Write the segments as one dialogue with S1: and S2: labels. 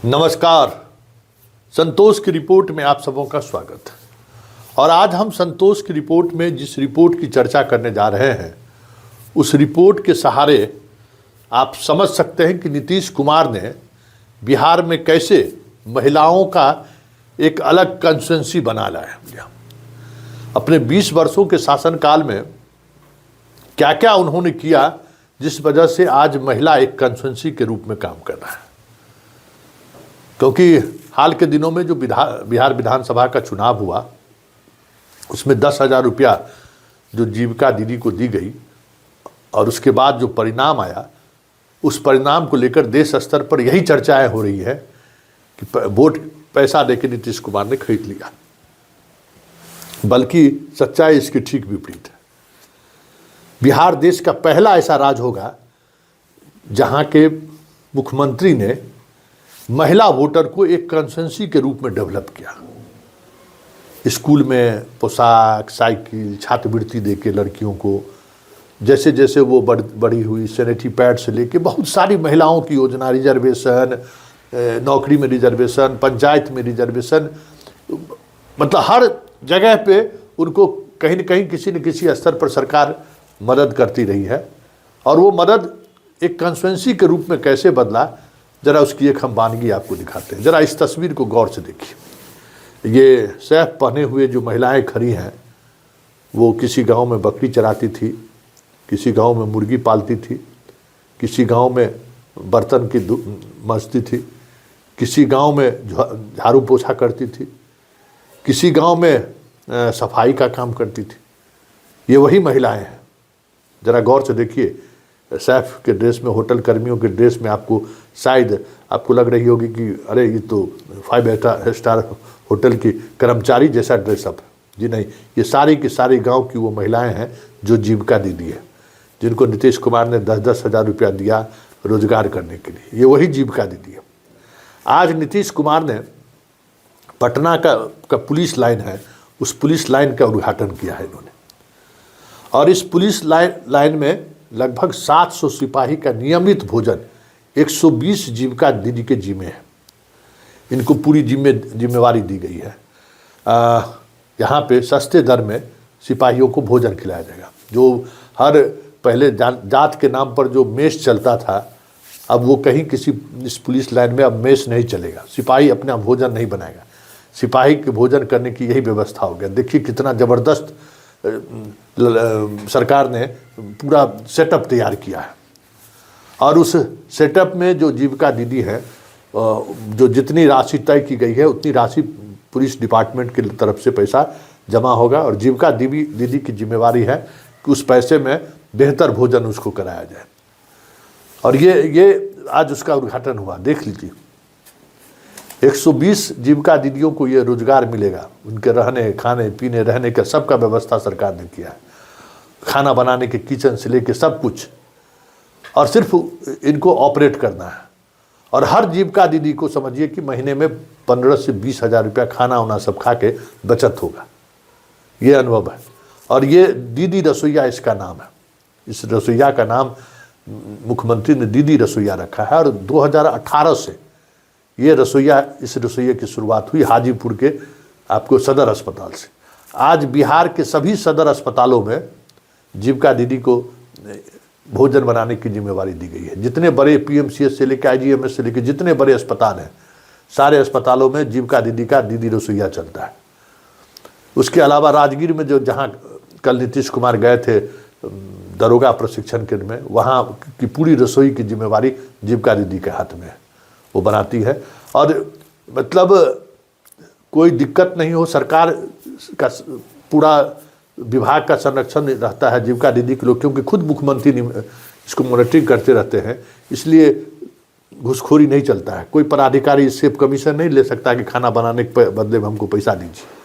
S1: नमस्कार। संतोष की रिपोर्ट में आप सबों का स्वागत है। और आज हम संतोष की रिपोर्ट में जिस रिपोर्ट की चर्चा करने जा रहे हैं उस रिपोर्ट के सहारे आप समझ सकते हैं कि नीतीश कुमार ने बिहार में कैसे महिलाओं का एक अलग कंस्टिट्यूएंसी बना लाया। अपने 20 वर्षों के शासनकाल में क्या क्या उन्होंने किया जिस वजह से आज महिला एक कंस्टिट्यूएंसी के रूप में काम कर रहा है। क्योंकि हाल के दिनों में जो बिहार विधानसभा का चुनाव हुआ उसमें 10,000 रुपया जो जीविका दीदी को दी गई और उसके बाद जो परिणाम आया उस परिणाम को लेकर देश स्तर पर यही चर्चाएं हो रही है कि वोट पैसा देकर नीतीश कुमार ने खरीद लिया, बल्कि सच्चाई इसकी ठीक विपरीत है। बिहार देश का पहला ऐसा राज्य होगा जहां के मुख्यमंत्री ने महिला वोटर को एक कंस्टिट्यूएंसी के रूप में डेवलप किया। स्कूल में पोशाक, साइकिल, छात्रवृत्ति देके लड़कियों को, जैसे जैसे वो बड़ी हुई, सैनिटरी पैड से लेके बहुत सारी महिलाओं की योजना, रिजर्वेशन, नौकरी में रिजर्वेशन, पंचायत में रिजर्वेशन, मतलब हर जगह पे उनको कहीं न कहीं किसी न किसी स्तर पर सरकार मदद करती रही है। और वो मदद एक कंस्टिट्यूएंसी के रूप में कैसे बदला, जरा उसकी एक हम वानगी आपको दिखाते हैं। जरा इस तस्वीर को गौर से देखिए। ये सैफ पहने हुए जो महिलाएं खड़ी हैं वो किसी गांव में बकरी चराती थी, किसी गांव में मुर्गी पालती थी, किसी गांव में बर्तन की मजती थी, किसी गांव में झाड़ू पोछा करती थी, किसी गांव में सफाई का काम करती थी। ये वही महिलाएं हैं। ज़रा गौर से देखिए। सैफ के ड्रेस में, होटल कर्मियों के ड्रेस में आपको शायद आपको लग रही होगी कि अरे ये तो 5 स्टार होटल की कर्मचारी जैसा ड्रेसअप है। जी नहीं, ये सारी की सारी गांव की वो महिलाएं हैं जो जीविका दीदी है, जिनको नीतीश कुमार ने 10-10 हज़ार रुपया दिया रोजगार करने के लिए। ये वही जीविका दीदी है। आज नीतीश कुमार ने पटना का पुलिस लाइन है, उस पुलिस लाइन का उद्घाटन किया है इन्होंने। और इस पुलिस लाइन में लगभग 700 सिपाही का नियमित भोजन 120 जीविका दीदी के जिम्मे है। इनको पूरी जिम्मेवारी दी गई है। यहाँ पे सस्ते दर में सिपाहियों को भोजन खिलाया जाएगा। जो हर पहले जात के नाम पर जो मेस चलता था, अब वो कहीं किसी इस पुलिस लाइन में अब मेस नहीं चलेगा। सिपाही अपना भोजन नहीं बनाएगा, सिपाही के भोजन करने की यही व्यवस्था हो गया। देखिए कितना ज़बरदस्त सरकार ने पूरा सेटअप तैयार किया है। और उस सेटअप में जो जीविका दीदी है, जो जितनी राशि तय की गई है उतनी राशि पुलिस डिपार्टमेंट की तरफ से पैसा जमा होगा। और जीविका दीदी की जिम्मेवारी है कि उस पैसे में बेहतर भोजन उसको कराया जाए। और ये आज उसका उद्घाटन हुआ। देख लीजिए, 120 जीविका दीदियों को ये रोजगार मिलेगा। उनके रहने, खाने पीने, रहने का सबका व्यवस्था सरकार ने किया है। खाना बनाने के किचन से लेके सब कुछ, और सिर्फ इनको ऑपरेट करना है। और हर जीविका दीदी को समझिए कि महीने में 15 से 20 हज़ार रुपया खाना वाना सब खा के बचत होगा। ये अनुभव है। और ये दीदी रसोईया इसका नाम है। इस रसोईया का नाम मुख्यमंत्री ने दीदी रसोईया रखा है। और 2018 से ये इस रसोइये की शुरुआत हुई हाजीपुर के आपको सदर अस्पताल से। आज बिहार के सभी सदर अस्पतालों में जीविका दीदी को भोजन बनाने की जिम्मेवारी दी गई है। जितने बड़े पीएमसीएच से लेकर आईजीएमएस से लेकर जितने बड़े अस्पताल हैं, सारे अस्पतालों में जीविका दीदी का दीदी रसोइया चलता है। उसके अलावा राजगीर में जो जहाँ कल नीतीश कुमार गए थे दरोगा प्रशिक्षण केंद्र में, वहाँ की पूरी रसोई की जिम्मेवारी जीविका दीदी के हाथ में है, वो बनाती है। और मतलब कोई दिक्कत नहीं हो, सरकार का पूरा विभाग का संरक्षण रहता है जीविका दीदी के लोग, क्योंकि खुद मुख्यमंत्री इसको मॉनिटरिंग करते रहते हैं। इसलिए घूसखोरी नहीं चलता है। कोई पदाधिकारी इससे कमीशन नहीं ले सकता कि खाना बनाने के बदले में हमको पैसा दीजिए।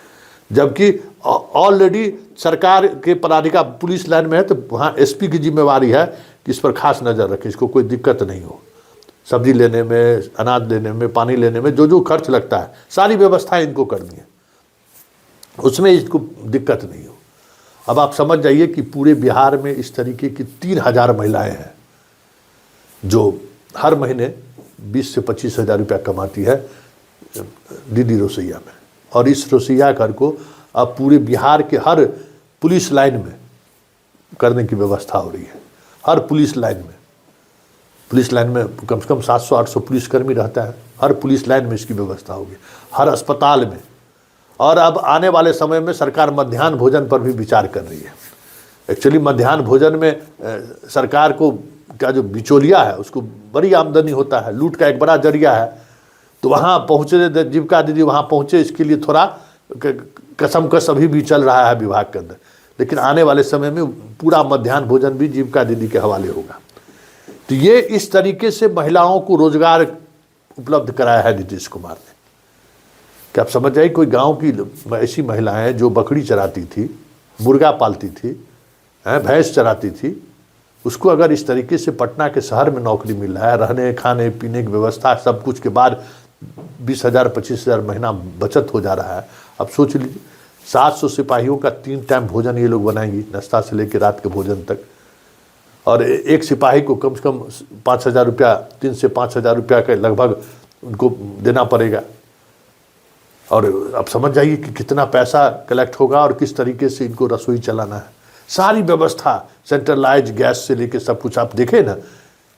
S1: जबकि ऑलरेडी सरकार के पदाधिकारी पुलिस लाइन में है तो वहाँ एसपी की जिम्मेवारी है कि इस पर खास नज़र रखें, इसको कोई दिक्कत नहीं हो। सब्जी लेने में, अनाज लेने में, पानी लेने में जो खर्च लगता है सारी व्यवस्थाएं इनको करनी है, उसमें इसको दिक्कत नहीं हो। अब आप समझ जाइए कि पूरे बिहार में इस तरीके की 3,000 महिलाएं हैं जो हर महीने 20 से 25 हज़ार रुपया कमाती है दीदी रसोईया में। और इस रसोईया घर को अब पूरे बिहार के हर पुलिस लाइन में करने की व्यवस्था हो रही है। हर पुलिस लाइन में कम से कम 700-800 पुलिसकर्मी रहता है। हर पुलिस लाइन में इसकी व्यवस्था होगी, हर अस्पताल में। और अब आने वाले समय में सरकार मध्याह्न भोजन पर भी विचार कर रही है। एक्चुअली मध्याह्न भोजन में सरकार को क्या जो बिचौलिया है उसको बड़ी आमदनी होता है, लूट का एक बड़ा जरिया है। तो वहाँ पहुँचे जीविका दीदी, वहाँ पहुँचे, इसके लिए थोड़ा कसमकस अभी भी चल रहा है विभाग के अंदर। लेकिन आने वाले समय में पूरा मध्याह्न भोजन भी जीविका दीदी के हवाले होगा। तो ये इस तरीके से महिलाओं को रोजगार उपलब्ध कराया है नीतीश कुमार ने। क्या आप समझ जाइए, कोई गांव की ऐसी महिलाएं जो बकरी चराती थी, मुर्गा पालती थी, भैंस चराती थी, उसको अगर इस तरीके से पटना के शहर में नौकरी मिल रहा है, रहने खाने पीने की व्यवस्था सब कुछ के बाद 20,000 25,000 महीना बचत हो जा रहा है। अब सोच लीजिए 700 सिपाहियों का 3 टाइम भोजन ये लोग बनाएंगी, नाश्ता से लेकर रात के भोजन तक। और एक सिपाही को कम से कम 5,000 रुपया, 3 से 5,000 रुपया के लगभग उनको देना पड़ेगा। और अब समझ जाइए कि कितना पैसा कलेक्ट होगा और किस तरीके से इनको रसोई चलाना है। सारी व्यवस्था सेंट्रलाइज गैस से लेके सब कुछ आप देखें ना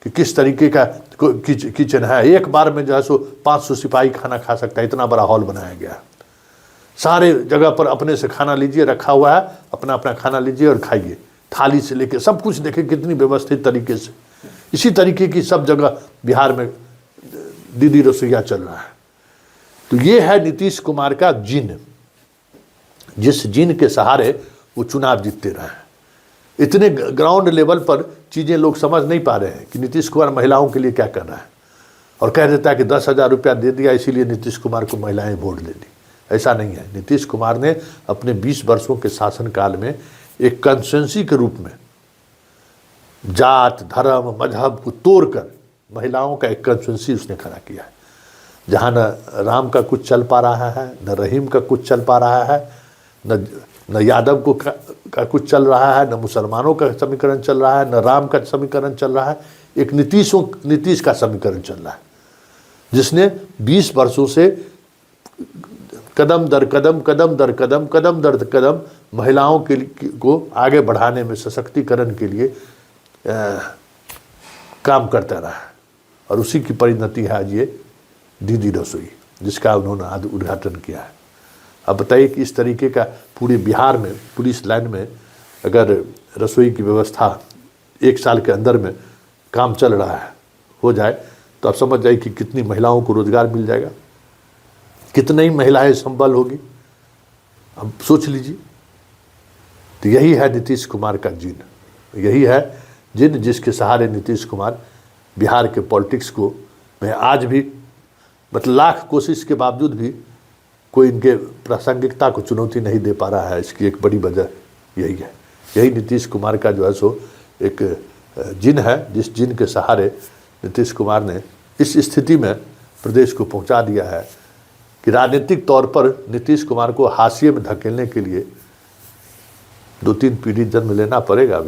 S1: कि किस तरीके का किचन है। एक बार में जो है सो 500 सिपाही खाना खा सकता है, इतना बड़ा हॉल बनाया गया है। सारे जगह पर अपने से खाना लीजिए, रखा हुआ है, अपना अपना खाना लीजिए और खाइए, थाली से लेके सब कुछ। देखें कितनी व्यवस्थित तरीके से। इसी तरीके की सब जगह बिहार में दीदी रसोईया चल रहा है। तो ये है नीतीश कुमार का जिन, जिस जिन के सहारे वो चुनाव जीतते रहे हैं। इतने ग्राउंड लेवल पर चीज़ें लोग समझ नहीं पा रहे हैं कि नीतीश कुमार महिलाओं के लिए क्या कर रहा है। और कह देता है कि 10,000 रुपया दे दिया इसीलिए नीतीश कुमार को महिलाएं वोट दे दी। ऐसा नहीं है। नीतीश कुमार ने अपने 20 वर्षों के शासनकाल में एक कंस्टिट्यूंसी के रूप में जात धर्म मजहब को तोड़कर महिलाओं का एक कंस्टिट्यूंसी उसने खड़ा किया है, जहाँ न राम का कुछ चल पा रहा है, न रहीम का कुछ चल पा रहा है, न यादव को का कुछ चल रहा है, न मुसलमानों का समीकरण चल रहा है, न राम का समीकरण चल रहा है। एक नीतीश का समीकरण चल रहा है, जिसने 20 वर्षों से कदम दर कदम महिलाओं को आगे बढ़ाने में, सशक्तिकरण के लिए काम करता रहा है। और उसी की परिणति है आज ये दीदी रसोई, जिसका उन्होंने आज उद्घाटन किया है। अब बताइए कि इस तरीके का पूरे बिहार में पुलिस लाइन में अगर रसोई की व्यवस्था 1 साल के अंदर में काम चल रहा है, हो जाए, तो आप समझ जाइए कि कितनी महिलाओं को रोजगार मिल जाएगा, कितनी ही महिलाएं संबल होगी। अब सोच लीजिए। तो यही है नीतीश कुमार का जिन, यही है जिन जिसके सहारे नीतीश कुमार बिहार के पॉलिटिक्स को में आज भी मतलब लाख कोशिश के बावजूद भी कोई इनके प्रासंगिकता को चुनौती नहीं दे पा रहा है। इसकी एक बड़ी वजह यही है। यही नीतीश कुमार का जो है सो एक जिन है, जिस जिन के सहारे नीतीश कुमार ने इस स्थिति में प्रदेश को पहुंचा दिया है कि राजनीतिक तौर पर नीतीश कुमार को हाशिए में धकेलने के लिए 2-3 पीढ़ी जन्म लेना पड़ेगा।